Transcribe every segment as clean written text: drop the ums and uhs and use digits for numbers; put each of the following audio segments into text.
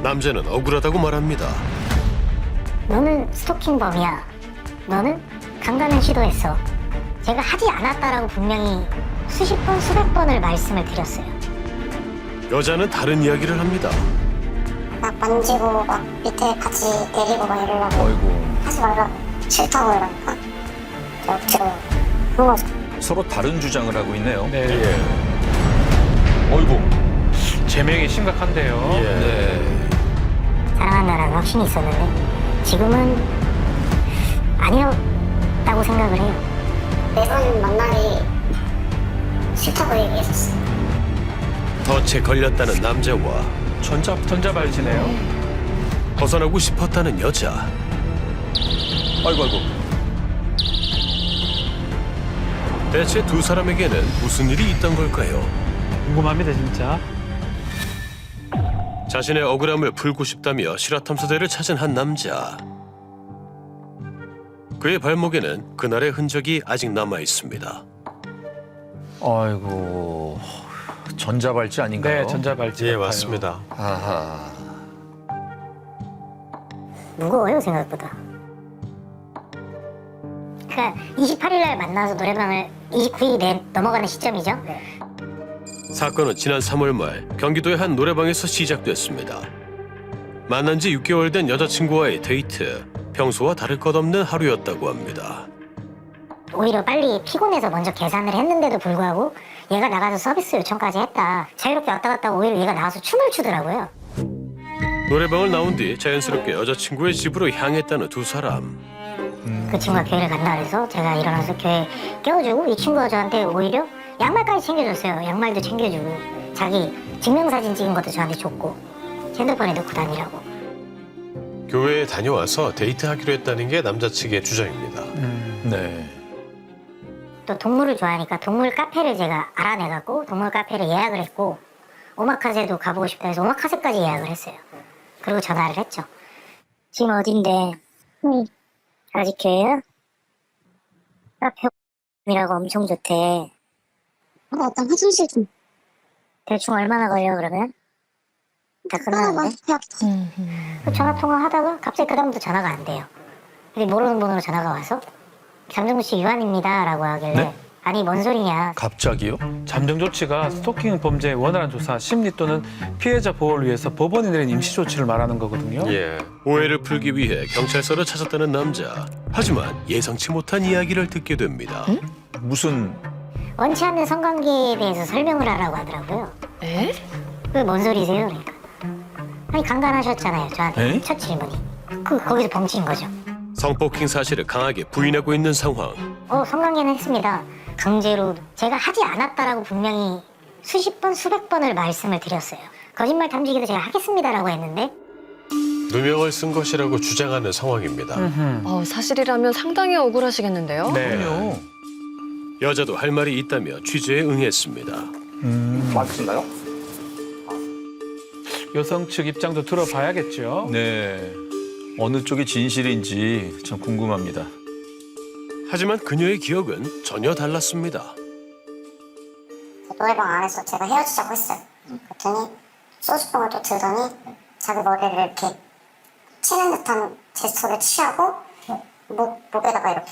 남자는 억울하다고 말합니다. 너는 스토킹범이야. 너는 강간을 시도했어. 제가 하지 않았다라고 분명히 수십 번, 수백 번을 말씀을 드렸어요. 여자는 다른 이야기를 합니다. 막 만지고 막 밑에 같이 내리고 막 이러려고 아이고. 하지 말라고 싫다고 이러니까 억지로 한 거죠. 서로 다른 주장을 하고 있네요. 네. 어이구. 제명이 심각한데요. 네. 사랑한다라는 확신이 있었는데 지금은 아니었다고 생각을 해요. 매번 만나기 싫다고 얘기했었어. 덫에 걸렸다는 남자와 전자발찌네요. 벗어나고 싶었다는 여자. 아이고. 대체 두 사람에게는 무슨 일이 있던 걸까요? 궁금합니다, 진짜. 자신의 억울함을 풀고 싶다며 실화탐사대를 찾은 한 남자. 그의 발목에는 그날의 흔적이 아직 남아 있습니다. 아이고. 전자발찌 아닌가요? 네, 전자발찌. 예, 같아요. 맞습니다. 아하. 무거워요, 생각보다. 그러니까 28일 날 만나서 노래방을 29일이 넘어가는 시점이죠. 사건은 지난 3월 말 경기도의 한 노래방에서 시작됐습니다. 만난 지 6개월 된 여자친구와의 데이트. 평소와 다를 것 없는 하루였다고 합니다. 오히려 빨리 피곤해서 먼저 계산을 했는데도 불구하고 얘가 나가서 서비스 요청까지 했다. 자유롭게 왔다 갔다 하고 오히려 얘가 나와서 춤을 추더라고요. 노래방을 나온 뒤 자연스럽게 여자친구의 집으로 향했다는 두 사람. 그 친구가 교회를 간다 그래서 제가 일어나서 교회 깨워주고 이 친구가 저한테 오히려 양말까지 챙겨줬어요. 양말도 챙겨주고 자기 증명사진 찍은 것도 저한테 줬고 핸드폰에 넣고 다니라고. 교회에 다녀와서 데이트하기로 했다는 게 남자 측의 주장입니다. 네. 또 동물을 좋아하니까 동물 카페를 제가 알아내갖고 동물 카페를 예약을 했고 오마카세도 가보고 싶다 해서 오마카세까지 예약을 했어요. 그리고 전화를 했죠. 지금 어딘데? 아직 교회야? 카페이라고 엄청 좋대. 어떤 화장실 좀 대충 얼마나 걸려 그러면? 다 끝나는데? 그 전화 통화하다가 갑자기 그 다음부터 전화가 안 돼요. 근데 모르는 번호로 전화가 와서 잠정구 씨 유한입니다 라고 하길래 네? 아니 뭔 소리냐. 갑자기요? 잠정 조치가 스토킹 범죄의 원활한 조사, 심리 또는 피해자 보호를 위해서 법원이 내린 임시 조치를 말하는 거거든요. 예. 오해를 풀기 위해 경찰서를 찾았다는 남자. 하지만 예상치 못한 이야기를 듣게 됩니다. 무슨 원치 않는 성관계에 대해서 설명을 하라고 하더라고요. 에? 그게 뭔 소리세요? 그러니까. 아니 강간하셨잖아요 저한테. 에? 첫 질문이. 거기서 벙친 거죠. 성폭행 사실을 강하게 부인하고 있는 상황. 성관계는 했습니다. 강제로 제가 하지 않았다라고 분명히 수십 번 수백 번을 말씀을 드렸어요. 거짓말 탐지기도 제가 하겠습니다라고 했는데 누명을 쓴 것이라고 주장하는 상황입니다. 사실이라면 상당히 억울하시겠는데요? 네. 여자도 할 말이 있다며 취재에 응했습니다. 맞으신가요? 여성 측 입장도 들어봐야겠죠. 네. 어느 쪽이 진실인지 참 궁금합니다. 하지만 그녀의 기억은 전혀 달랐습니다. 노래방 안에서 제가 헤어지자고 했어요. 그랬더니 소주병을 또 들더니 자기 머리를 이렇게 치는 듯한 제스처를 취하고 목에다가 이렇게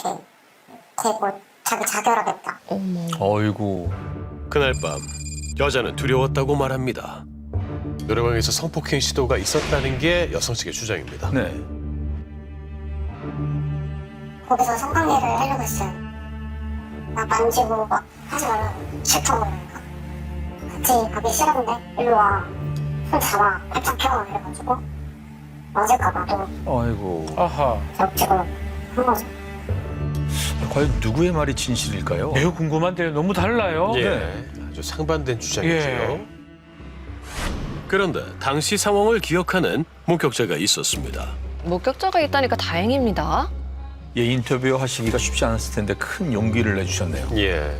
대고 자기 자결하겠다. 어이구. 그날 밤 여자는 두려웠다고 말합니다. 노래방에서 성폭행 시도가 있었다는 게 여성 측의 주장입니다. 네. 거기서 성관계를 하려고 했어요. 나 만지고 막 하지 말라고 싫다고 그러니까 같이 가기 싫었는데 일로 와, 손 잡아, 팔짱 펴 이래가지고 맞을까봐 또 아이고. 아하. 억지로 한 거죠. 과연 누구의 말이 진실일까요? 매우 궁금한데요. 너무 달라요. 예, 아주 상반된 주장이죠. 예. 그런데 당시 상황을 기억하는 목격자가 있었습니다. 목격자가 있다니까 다행입니다. 예, 인터뷰 하시기가 쉽지 않았을 텐데 큰 용기를 내주셨네요. 예.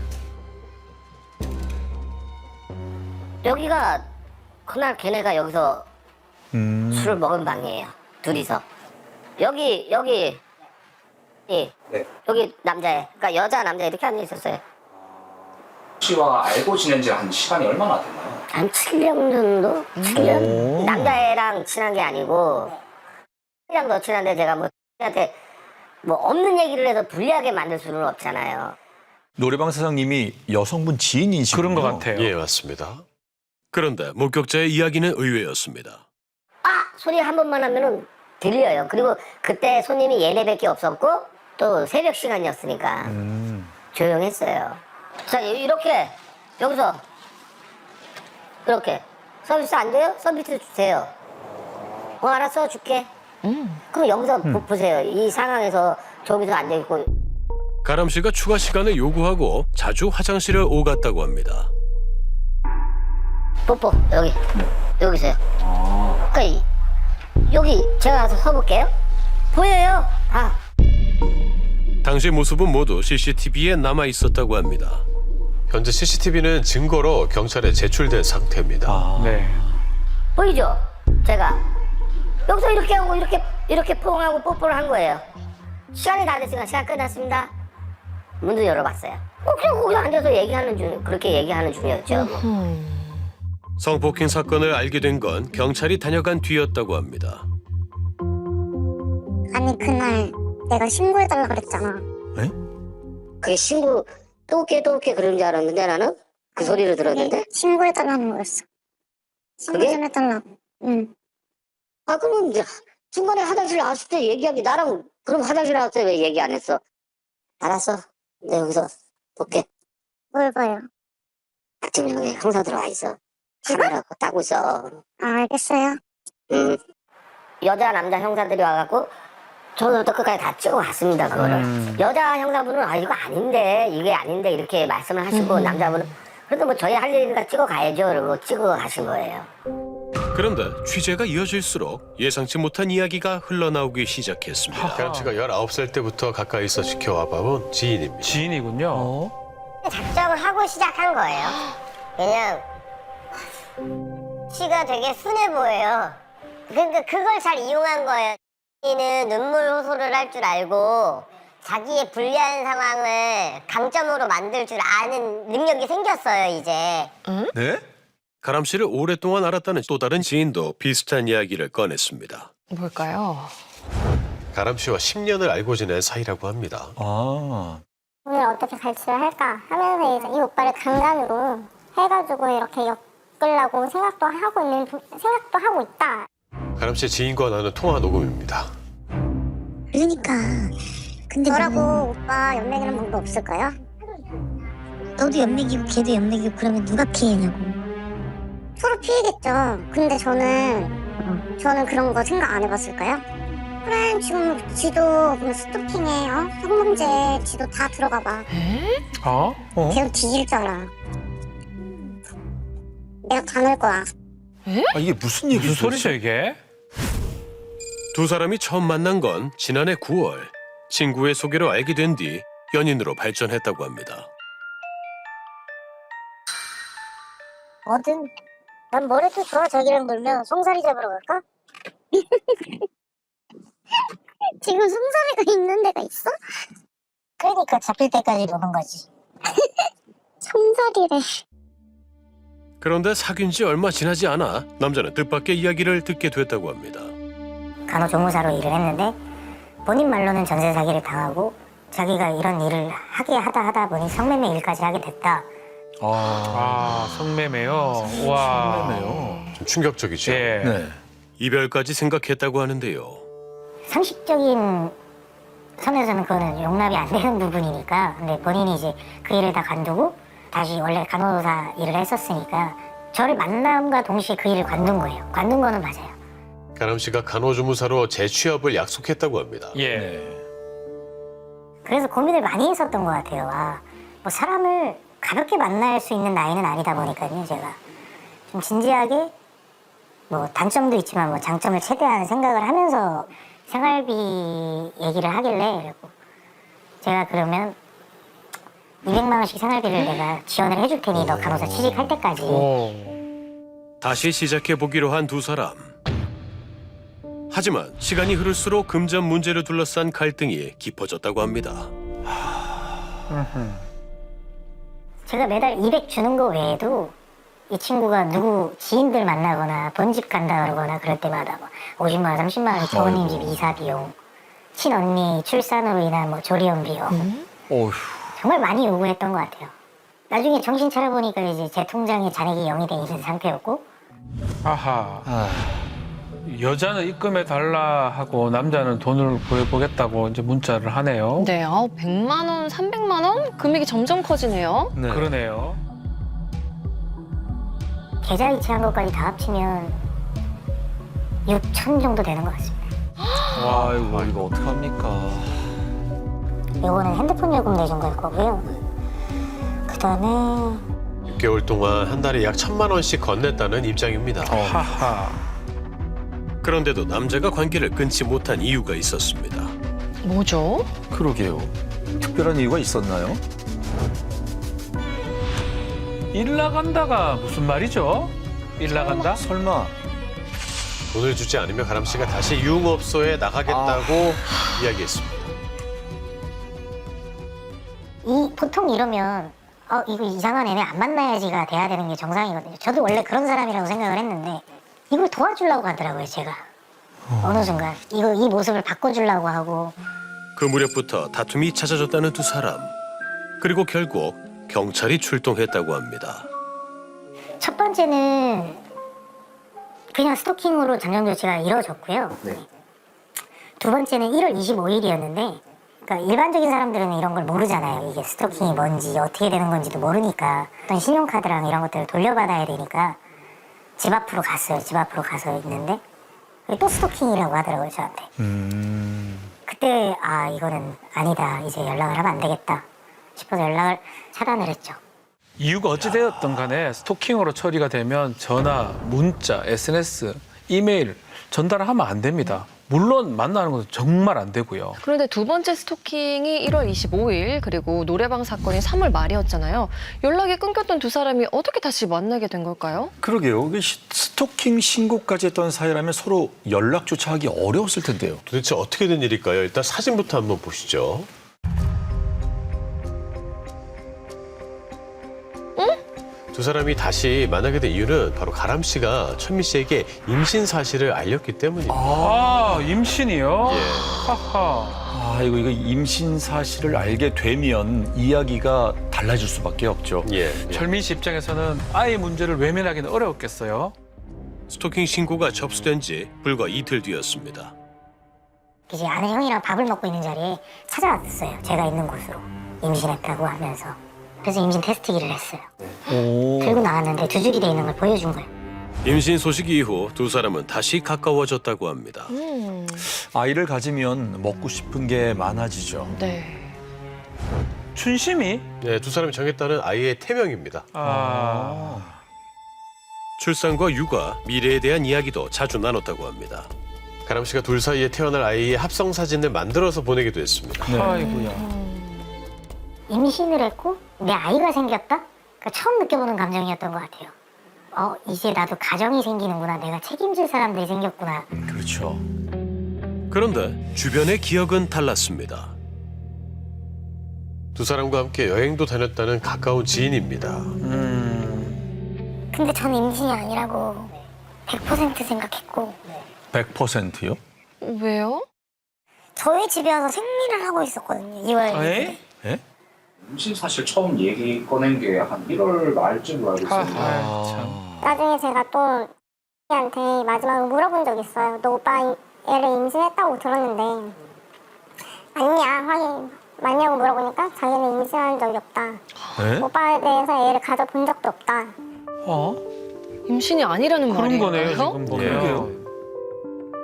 여기가 그날 걔네가 여기서 술을 먹은 방이에요. 둘이서. 여기 예. 네. 여기 남자애. 그러니까 여자 남자 이렇게 앉아 있었어요. 씨와 알고 지낸 지 한 시간이 얼마나 됐나요? 한 7년 정도? 7년? 오. 남자애랑 저랑 친한 게 아니고 이랑 더 친한데 제가 뭐 한테 뭐 없는 얘기를 해서 불리하게 만들 수는 없잖아요. 노래방 사장님이 여성분 지인이시군요. 그런 것 같아요. 예, 맞습니다. 그런데 목격자의 이야기는 의외였습니다. 소리 한 번만 하면은 들려요. 그리고 그때 손님이 얘네밖에 없었고 또 새벽 시간이었으니까 조용했어요. 자, 이렇게 여기서 이렇게 서비스 안 돼요? 서비스 주세요. 알았어, 줄게. 그럼 여기서 보세요. 이 상황에서 저기서 앉아 있고 가람 씨가 추가 시간을 요구하고 자주 화장실을 오갔다고 합니다. 뽀뽀 여기서요. 그러니까 여기 제가 가서 서볼게요. 보여요? 당시 모습은 모두 CCTV에 남아 있었다고 합니다. 현재 CCTV는 증거로 경찰에 제출된 상태입니다. 네. 보이죠? 제가 여기서 이렇게 하고 이렇게 포옹하고 뽀뽀를 한 거예요. 시간이 다 됐으니까 시간 끝났습니다. 문도 열어봤어요. 그냥 거기 앉아서 그렇게 얘기하는 중이었죠. 성폭행 사건을 알게 된 건 경찰이 다녀간 뒤였다고 합니다. 아니 그날 내가 신고해달라 그랬잖아. 그게 신고 또 올게 그런 줄 알았는데 나는 그 소리를 들었는데 신고해달라는 거였어. 신고 그게? 좀 해달라고. 응. 그럼 이제 중간에 화장실 나왔을 때 얘기하기 나랑 그럼 화장실 나왔을 때 왜 얘기 안 했어? 알았어. 내 여기서 볼게. 뭘 봐요? 지금 여기 형사 들어와 있어. 카메라 따고 있어. 알겠어요. 여자 남자 형사들이 와갖고 저부터 끝까지 다 찍어 갔습니다. 그거를 여자 형사분은 이거 아닌데 이게 아닌데 이렇게 말씀을 하시고 남자분은 그래도 뭐 저희 할 일이니까 찍어 가야죠. 그러고 찍어 가신 거예요. 그런데 취재가 이어질수록 예상치 못한 이야기가 흘러나오기 시작했습니다. 가람 씨가 19살 때부터 가까이서 지켜와 봐온 지인입니다. 지인이군요. 작정을 하고 시작한 거예요. 그냥 씨가 되게 순해 보여요. 그러니까 그걸 잘 이용한 거예요. 씨는 눈물 호소를 할 줄 알고 자기의 불리한 상황을 강점으로 만들 줄 아는 능력이 생겼어요, 이제. 네? 가람 씨를 오랫동안 알았다는 또 다른 지인도 비슷한 이야기를 꺼냈습니다. 뭘까요? 가람 씨와 10년을 알고 지낸 사이라고 합니다. 오늘 어떻게 갈치를 할까 하면서 이제 이 오빠를 강간으로 해가지고 이렇게 엮으려고 생각도 하고 있다. 가람 씨 지인과 나눈 통화 녹음입니다. 그러니까 근데 저라고 오빠 연맥이는 방법 없을까요? 너도 연맥이고 걔도 연맥이고 그러면 누가 피해냐고. 서로 피해겠죠. 근데 저는 그런 거 생각 안 해봤을까요? 그래 지금 지도 그럼 스토킹에 성범죄 지도 다 들어가봐. 걔도 뒤질 줄 알아. 내가 다 넣을 거야. 이게 무슨 무슨 얘기죠? 소리죠 이게? 두 사람이 처음 만난 건 지난해 9월 친구의 소개로 알게 된 뒤 연인으로 발전했다고 합니다. 뭐든 난 뭐래도 좋아. 자기랑 놀면 송사리 잡으러 갈까? 지금 송사리가 있는 데가 있어? 그러니까 잡힐 때까지 노는 거지. 송사리래. 그런데 사귄 지 얼마 지나지 않아 남자는 뜻밖의 이야기를 듣게 됐다고 합니다. 간호조무사로 일을 했는데 본인 말로는 전세 사기를 당하고 자기가 이런 일을 하다 보니 성매매 일까지 하게 됐다. 성매매요. 와. 성매매요. 좀 충격적이죠. 예. 네. 이별까지 생각했다고 하는데요. 상식적인 선에서는 그거는 용납이 안 되는 부분이니까. 근데 본인이 이제 그 일을 다 관두고 다시 원래 간호사 일을 했었으니까 저를 만남과 동시에 그 일을 관둔 거예요. 관둔 거는 맞아요. 가람 씨가 간호조무사로 재취업을 약속했다고 합니다. 예. 그래서 고민을 많이 했었던 것 같아요. 뭐 사람을 가볍게 만날 수 있는 나이는 아니다 보니까요. 제가 좀 진지하게 뭐 단점도 있지만 뭐 장점을 최대한 생각을 하면서 생활비 얘기를 하길래 그리고 제가 그러면 200만 원씩 생활비를 내가 지원을 해줄 테니 너 간호사 취직할 때까지. 다시 시작해보기로 한 두 사람. 하지만 시간이 흐를수록 금전 문제를 둘러싼 갈등이 깊어졌다고 합니다. 제가 매달 200 주는 거 외에도 이 친구가 누구 지인들 만나거나 본집 간다 그러거나 그럴 때마다 뭐 50만 원, 30만 원이 저번님 집 이사 비용, 친언니 출산으로 인한 뭐 조리원 비용 어휴. 정말 많이 요구했던 것 같아요. 나중에 정신 차려보니까 이제 제 통장에 잔액이 0이 돼 있는 상태였고 아하. 아, 여자는 입금해 달라 하고 남자는 돈을 보여보겠다고 이제 문자를 하네요. 네, 100만 원, 300만 원? 금액이 점점 커지네요. 네. 그러네요. 계좌이체한 것까지 다 합치면 6천 정도 되는 것 같습니다. 아이고, 이거 어떡합니까? 요거는 핸드폰 요금 내준 걸 거고요. 그 다음에 6개월 동안 한 달에 약 1,000만 원씩 건넸다는 입장입니다. 하하. 그런데도 남자가 관계를 끊지 못한 이유가 있었습니다. 뭐죠? 그러게요. 특별한 이유가 있었나요? 일 나간다가 무슨 말이죠? 일 나간다? 설마. 돈을 주지 않으면 가람 씨가 다시 유흥업소에 나가겠다고 이야기했습니다. 보통 이러면 이거 이상한 애네 안 만나야지가 돼야 되는 게 정상이거든요. 저도 원래 그런 사람이라고 생각을 했는데 이걸 도와주려고 하더라고요, 제가. 어느 순간 이 모습을 바꿔주려고 하고. 그 무렵부터 다툼이 잦아졌다는 두 사람. 그리고 결국 경찰이 출동했다고 합니다. 첫 번째는 그냥 스토킹으로 잠정 조치가 이루어졌고요. 두 번째는 1월 25일이었는데 그러니까 일반적인 사람들은 이런 걸 모르잖아요. 이게 스토킹이 뭔지 어떻게 되는 건지도 모르니까 어떤 신용카드랑 이런 것들을 돌려받아야 되니까 집 앞으로 갔어요. 집 앞으로 가서 있는데 또 스토킹이라고 하더라고요, 저한테. 그때 이거는 아니다. 이제 연락을 하면 안 되겠다 싶어서 연락을 차단을 했죠. 이유가 어찌되었든 간에 스토킹으로 처리가 되면 전화, 문자, SNS, 이메일 전달을 하면 안 됩니다. 물론 만나는 것은 정말 안 되고요. 그런데 두 번째 스토킹이 1월 25일 그리고 노래방 사건이 3월 말이었잖아요. 연락이 끊겼던 두 사람이 어떻게 다시 만나게 된 걸까요? 그러게요. 이게 스토킹 신고까지 했던 사이라면 서로 연락조차 하기 어려웠을 텐데요. 도대체 어떻게 된 일일까요? 일단 사진부터 한번 보시죠. 두 사람이 다시 만나게 된 이유는 바로 가람 씨가 천미 씨에게 임신 사실을 알렸기 때문입니다. 임신이요? 예. 하하. 이거 임신 사실을 알게 되면 이야기가 달라질 수밖에 없죠. 예. 철민 씨 입장에서는 아이 문제를 외면하기는 어려웠겠어요. 스토킹 신고가 접수된 지 불과 이틀 뒤였습니다. 이제 아는 형이랑 밥을 먹고 있는 자리에 찾아왔어요. 제가 있는 곳으로. 임신했다고 하면서. 그래서 임신 테스트기를 했어요. 들고 나왔는데 두 줄이 돼 있는 걸 보여준 거예요. 임신 소식 이후 두 사람은 다시 가까워졌다고 합니다. 아이를 가지면 먹고 싶은 게 많아지죠. 네. 춘심이? 네, 두 사람이 정했다는 아이의 태명입니다. 출산과 육아, 미래에 대한 이야기도 자주 나눴다고 합니다. 가람 씨가 둘 사이에 태어날 아이의 합성 사진을 만들어서 보내기도 했습니다. 아이고야. 임신을 했고 내 아이가 생겼다? 그러니까 처음 느껴보는 감정이었던 것 같아요. 이제 나도 가정이 생기는구나. 내가 책임질 사람들이 생겼구나. 그렇죠. 그런데 주변의 기억은 달랐습니다. 두 사람과 함께 여행도 다녔다는 가까운 지인입니다. 근데 전 임신이 아니라고 100% 생각했고 100%요? 왜요? 저희 집에 와서 생리를 하고 있었거든요. 2월 1일에. 예? 임신 사실 처음 얘기 꺼낸 게 한 1월 말쯤으로 알고 있었는데 참. 나중에 제가 또 한테 마지막으로 물어본 적 있어요. 너 오빠 애를 임신했다고 들었는데 맞냐고 물어보니까 자기는 임신한 적이 없다. 네? 오빠에 대해서 애를 가져본 적도 없다. 임신이 아니라는 그런 말이에요? 거네요, 지금 보면.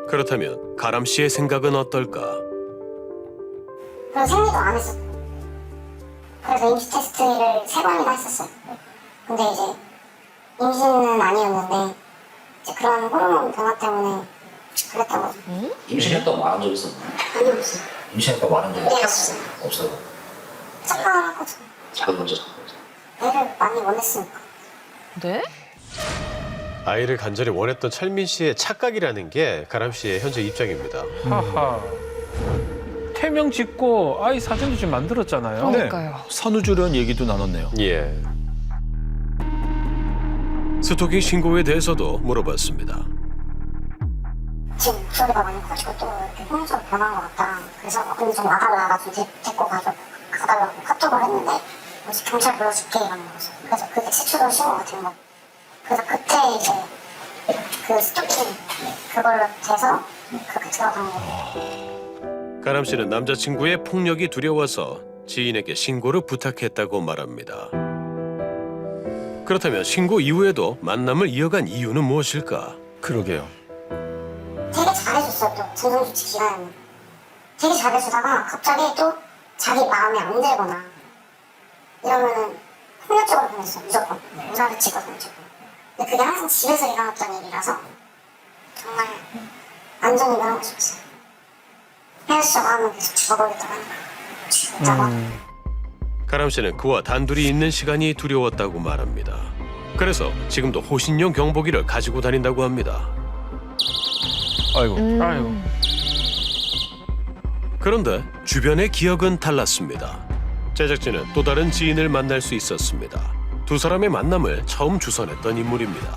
그렇다면 가람 씨의 생각은 어떨까? 그래서 생리도 안 했어. 그래서 임신 테스트를 3번이나 했었어요. 근데 이제 임신은 아니었는데 이제 그런 호르몬 변화 때문에 그랬다고. 임신했다고 말한 적 있었나요? 아니 없어요. 임신했다고 말한 적 네, 있었어요? 없어요. 착각하거든. 자기 먼저 착각했어요. 애를 많이 원했으니까. 네? 아이를 간절히 원했던 철민 씨의 착각이라는 게 가람 씨의 현재 입장입니다. 하하. 태명 짓고 아이 사진도 지금 만들었잖아요. 그러니까요. 산후조리원 얘기도 나눴네요. 예. 스토킹 신고에 대해서도 물어봤습니다. 지금 목소리가 많이 커지고 또 이렇게 폭력적으로 변한 것 같다. 그래서 근데 좀 와달라 좀 데리고 가달라고 카톡을 했는데 뭐지 경찰 불러줄게 이러는 거죠. 그래서 그게 최초로 신고가 된 거. 그래서 그때 이제 그 스토킹 그걸로 돼서 그렇게 들어간 거예요. 가람 씨는 남자친구의 폭력이 두려워서 지인에게 신고를 부탁했다고 말합니다. 그렇다면 신고 이후에도 만남을 이어간 이유는 무엇일까? 그러게요. 되게 잘해줬어요. 또 진정조치 기간에 되게 잘해주다가 갑자기 또 자기 마음에 안 들거나 이러면은 폭력적으로 변했어요. 무조건 무사를 치거든요. 근데 그게 항상 집에서 일어났던 일이라서 정말 안전히 일어나고 싶었어요. 헤어지자고 하면 계속 죽어버리더라고요. 진짜가. 가람 씨는 그와 단둘이 있는 시간이 두려웠다고 말합니다. 그래서 지금도 호신용 경보기를 가지고 다닌다고 합니다. 아이고. 아유. 그런데 주변의 기억은 달랐습니다. 제작진은 또 다른 지인을 만날 수 있었습니다. 두 사람의 만남을 처음 주선했던 인물입니다.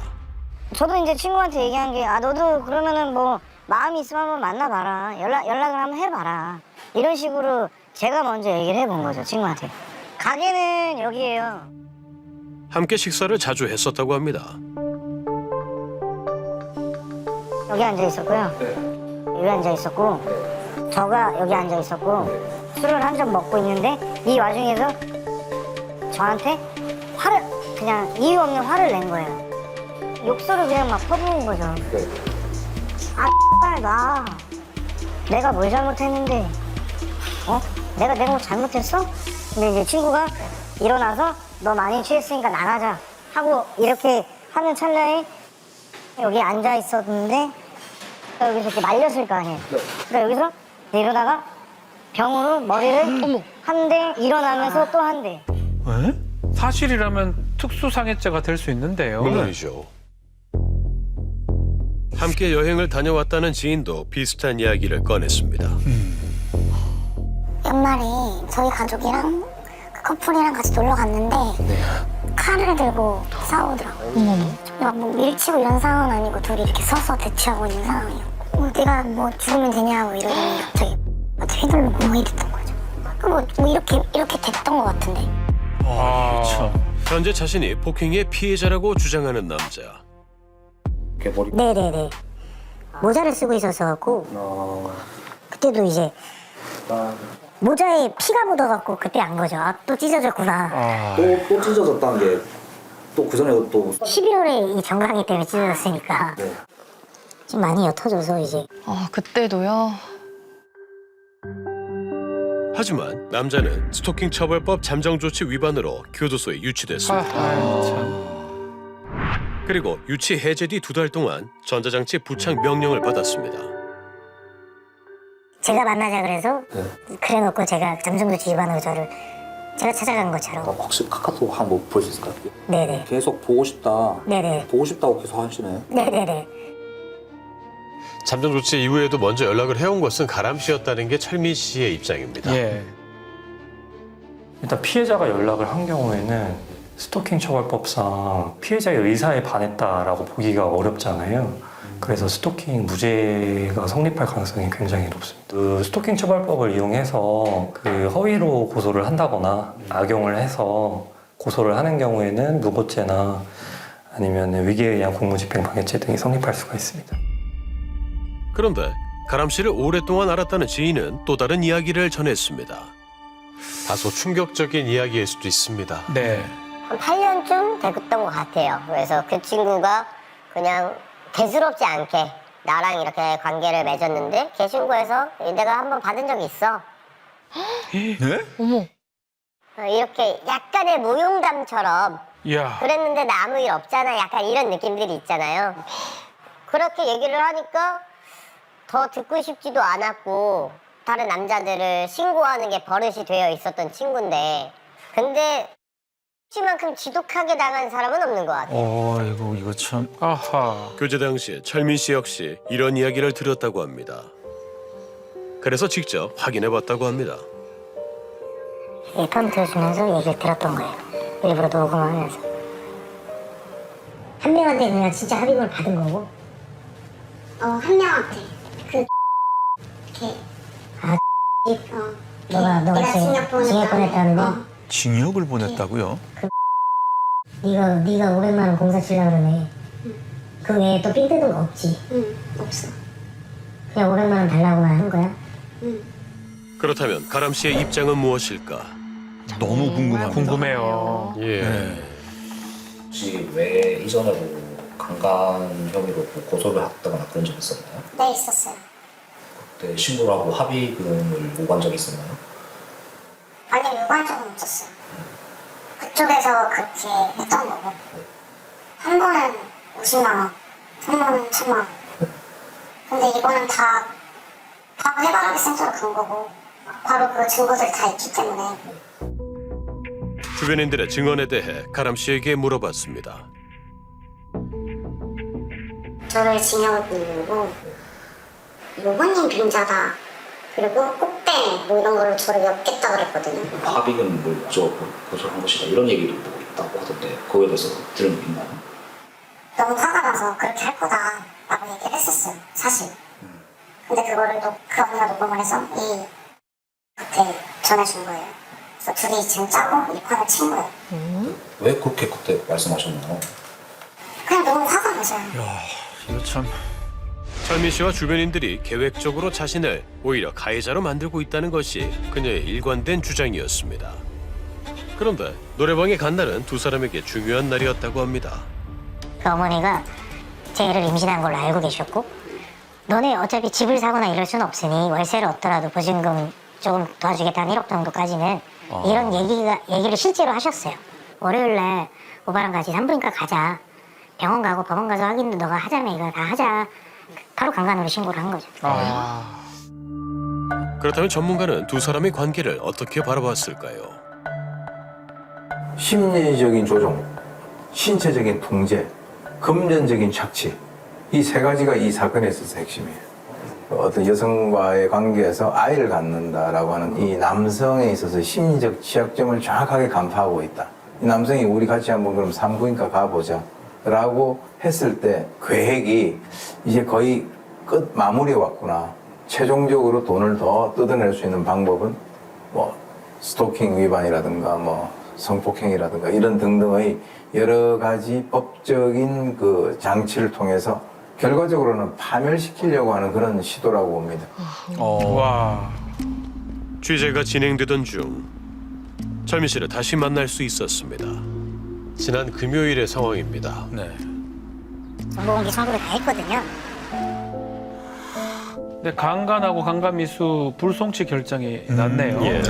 저도 이제 친구한테 얘기한 게 너도 그러면은 뭐 마음이 있으면 한번 만나봐라. 연락을 한번 해봐라. 이런 식으로 제가 먼저 얘기를 해본 거죠, 친구한테. 가게는 여기예요. 함께 식사를 자주 했었다고 합니다. 여기 앉아 있었고요. 여기 앉아 있었고, 저가 여기 앉아 있었고, 술을 한 잔 먹고 있는데 이 와중에서 저한테 그냥 이유 없는 화를 낸 거예요. 욕설을 그냥 막 퍼부은 거죠. 나 내가 뭘 잘못했는데 내가 뭐 잘못했어? 근데 이제 친구가 일어나서 너 많이 취했으니까 나가자 하고 이렇게 하는 찰나에 여기 앉아 있었는데 여기서 이렇게 말렸을 거 아니에요. 그러니까 여기서 이러다가 병으로 머리를 한 대 일어나면서 또 한 대. 사실이라면 특수상해죄가 될 수 있는데요. 물론이죠. 함께 여행을 다녀왔다는 지인도 비슷한 이야기를 꺼냈습니다. 연말에 저희 가족이랑 그 커플이랑 같이 놀러 갔는데 칼을 들고 싸우더라고요. 막 밀치고 이런 상황은 아니고 둘이 이렇게 서서 대치하고 있는 상황이었고 내가 뭐 죽으면 되냐고 이러더니 갑자기 휘둘르고 뭐 이랬던 거죠. 뭐 이렇게 됐던 것 같은데. 현재 자신이 폭행의 피해자라고 주장하는 남자. 개머리. 네네네. 모자를 쓰고 있었어갖고 그때도 이제 모자에 피가 묻어갖고 그때 안 거죠. 또 찢어졌구나. 또 찢어졌다는 게 또 그 전에 또 11월에 이 정강이 때문에 찢어졌으니까 좀 많이 옅어져서 이제 그때도요. 하지만 남자는 스토킹 처벌법 잠정조치 위반으로 교도소에 유치됐습니다. 참. 그리고 유치 해제 뒤 2달 동안 전자장치 부착 명령을 받았습니다. 제가 만나자 그래서 그래놓고 제가 잠정조치 위반으로 제가 찾아간 것처럼. 혹시 카카오톡 한번 볼 수 있을까요? 네네. 계속 보고 싶다. 네네. 보고 싶다고 계속 하시네. 네네네. 잠정조치 이후에도 먼저 연락을 해온 것은 가람 씨였다는 게 철민 씨의 입장입니다. 예. 일단 피해자가 연락을 한 경우에는 스토킹 처벌법상 피해자의 의사에 반했다라고 보기가 어렵잖아요. 그래서 스토킹 무죄가 성립할 가능성이 굉장히 높습니다. 그 스토킹 처벌법을 이용해서 그 허위로 고소를 한다거나 악용을 해서 고소를 하는 경우에는 무고죄나 아니면 위계에 의한 공무집행 방해죄 등이 성립할 수가 있습니다. 그런데 가람 씨를 오랫동안 알았다는 지인은 또 다른 이야기를 전했습니다. 다소 충격적인 이야기일 수도 있습니다. 네. 한 8년쯤 됐던 것 같아요. 그래서 그 친구가 그냥 대수롭지 않게 나랑 이렇게 관계를 맺었는데 개신고에서 내가 한번 받은 적이 있어. 네? 어머. 이렇게 약간의 무용담처럼 이야. 그랬는데 나 아무 일 없잖아. 약간 이런 느낌들이 있잖아요. 그렇게 얘기를 하니까 더 듣고 싶지도 않았고 다른 남자들을 신고하는 게 버릇이 되어 있었던 친구인데 근데 지만큼 지독하게 당한 사람은 없는 것 같아요. 이거 참. 아하. 교제 당시 철민 씨 역시 이런 이야기를 들었다고 합니다. 그래서 직접 확인해봤다고 합니다. 폰 들어주면서 얘기를 들었던 거예요. 일부러 녹음하면서. 한 명한테 그냥 진짜 합의금을 받은 거고. 한 명한테 걔 너가 내가 징역 보냈다는데 징역을 보냈다고요? 네가 500만 원 공사 치려고 그러네. 그 외에 또 삥 뜯은 거 없지. 응, 없어. 그냥 500만 원 달라고만 한 거야. 그렇다면 가람 씨의 입장은 무엇일까? 너무 궁금합니다. 궁금해요. 예. 혹시 왜 이전에도 강간 혐의로 고소를 했다거나 그런 적 있었나요? 네, 있었어요. 그때 신고를 하고 합의금을 요구한 적이 있었나요? 아니, 요구한 적은 없었어요. 그쪽에서 그렇게 했던 거고. 한 번은 50만 원, 한 번은 1000만 원. 근데 이거는 다 해바라기 센터로 간 거고, 바로 그 증거들이 다 있기 때문에. 주변인들의 증언에 대해 가람 씨에게 물어봤습니다. 저를 징역을 부르고, 요번님 빙자다. 그리고 꼭대 뭐 이런 걸로 저를 엮겠다 그랬거든요. 합의금 뭐 고소를 한 것이다 이런 얘기도 뭐 있다고 하던데 그거에 대해서 들은 게 있나요? 너무 화가 나서 그렇게 할 거다 라고 얘기를 했었어요, 사실. 근데 그거를 또 그 언니가 녹음을 해서 그때 전해준 거예요. 그래서 둘이 지금 짜고 이 판을 친 거예요. 왜 그렇게 그때 말씀하셨나요? 그냥 너무 화가 나서요. 이거 참. 철민 씨와 주변인들이 계획적으로 자신을 오히려 가해자로 만들고 있다는 것이 그녀의 일관된 주장이었습니다. 그런데 노래방에 간 날은 두 사람에게 중요한 날이었다고 합니다. 그 어머니가 제 애를 임신한 걸로 알고 계셨고, 너네 어차피 집을 사거나 이럴 수는 없으니 월세를 얻더라도 보증금 조금 도와주겠다는 1억 정도까지는 이런 얘기를 실제로 하셨어요. 월요일날 오빠랑 같이 산부인과 가자. 병원 가고 법원 가서 확인도 너가 하자며 이거 다 하자. 바로 강간으로 신고를 한 거죠. 그렇다면 전문가는 두 사람의 관계를 어떻게 바라봤을까요? 심리적인 조종, 신체적인 통제, 금전적인 착취, 이 세 가지가 이 사건에 있어서 핵심이에요. 어떤 여성과의 관계에서 아이를 갖는다라고 하는 이 남성에 있어서 심리적 취약점을 정확하게 간파하고 있다. 이 남성이 우리 같이 한번 그럼 산부인과 가보자 라고 했을 때 계획이 이제 거의 끝 마무리에 왔구나. 최종적으로 돈을 더 뜯어낼 수 있는 방법은 뭐 스토킹 위반이라든가 뭐 성폭행이라든가 이런 등등의 여러 가지 법적인 그 장치를 통해서 결과적으로는 파멸시키려고 하는 그런 시도라고 봅니다. 와. 취재가 진행되던 중 철민 씨를 다시 만날 수 있었습니다. 지난 금요일의 상황입니다. 네. 정보공개 청구를 다 했거든요. 근데 강간하고 강간미수 불송치 결정이 났네요. 예.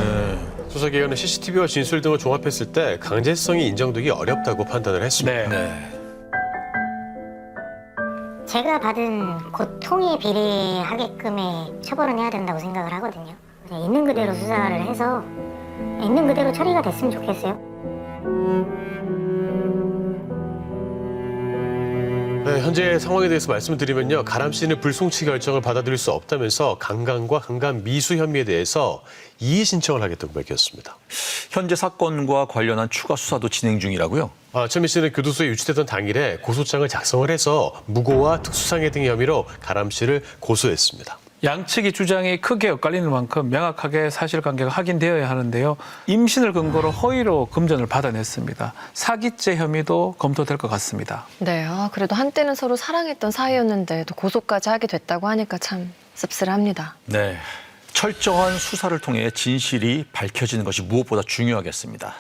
수사기관은 CCTV와 진술 등을 종합했을 때 강제성이 인정되기 어렵다고 판단을 했습니다. 네. 제가 받은 고통에 비례하게끔의 처벌은 해야 된다고 생각을 하거든요. 그냥 있는 그대로 수사를 해서 있는 그대로 처리가 됐으면 좋겠어요. 네, 현재 상황에 대해서 말씀을 드리면요. 가람 씨는 불송치 결정을 받아들일 수 없다면서 강간과 강간 미수 혐의에 대해서 이의 신청을 하겠다고 밝혔습니다. 현재 사건과 관련한 추가 수사도 진행 중이라고요? 철민 씨는 교도소에 유치되던 당일에 고소장을 작성을 해서 무고와 특수상해 등의 혐의로 가람 씨를 고소했습니다. 양측의 주장이 크게 엇갈리는 만큼 명확하게 사실관계가 확인되어야 하는데요. 임신을 근거로 허위로 금전을 받아냈습니다. 사기죄 혐의도 검토될 것 같습니다. 네, 그래도 한때는 서로 사랑했던 사이였는데 또 고소까지 하게 됐다고 하니까 참 씁쓸합니다. 네. 철저한 수사를 통해 진실이 밝혀지는 것이 무엇보다 중요하겠습니다.